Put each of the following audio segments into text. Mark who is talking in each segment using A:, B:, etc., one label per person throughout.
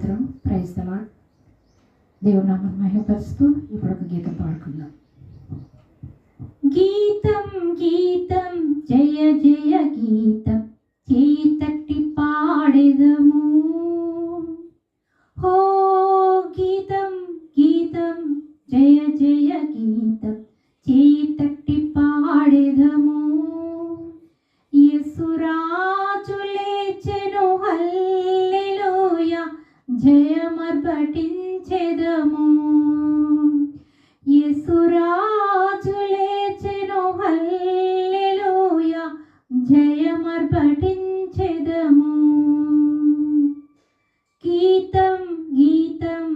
A: స్తోత్రం. Praise the lord. దేవుని నామమును మహిమపరుస్తూ ఇప్పుడు ఒక గీతం పాడుకుందాం. గీతం గీతం జయ జయ గీతం చేతట్టి పాడెదము. హో గీతం గీతం జయ జయ గీతం చేతట్టి పాడెదము. యేసురాజు లేచెను హల్లెలూయా జయమర్పటించెదము. యేసురాజు లేచెను హల్లెలూయా జయమర్పటించెదము. గీతం గీతం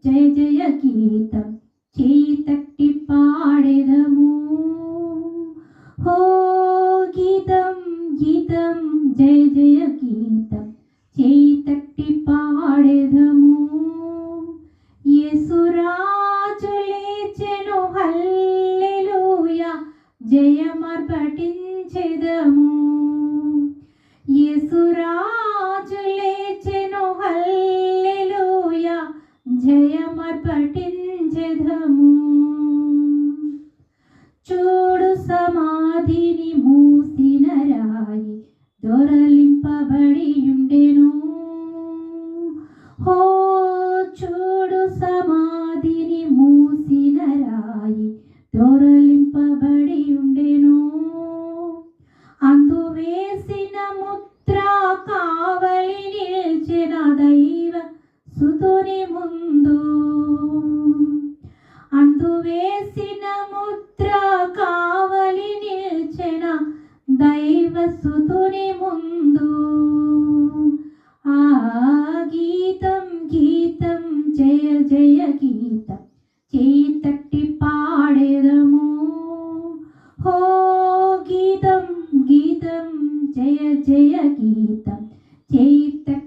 A: జయ జయ గీతం చేతట్టి పాడెదము. హో గీతం గీతం జయ జయ గీతం చేతట్టి పాడెదము. యేసురాజు లేచెను హల్లెలూయా జయమర్పటించెదము. యేసురాజు లేచెను హల్లెలూయా జయమర్పటించెదము. చూడు సమాధిని మూసిన రాయి దొరలింపబడి ఉండెను. హో చూడు సమాధిని మూసిన రాయి దొరలింపబడి ఉండెను. అందు వేసిన ముద్ర కావలి నిల్చిన దైవ సుతుని ముందు. అందు వేసిన ముద్ర కావలి నిల్చిన దైవ సుతుని ముందు. ఆ గీతం గీతం జయ జయ గీతం చేతట్టి పాడెదము. హో గీతం గీతం జయ జయ గీతం చేతట్టి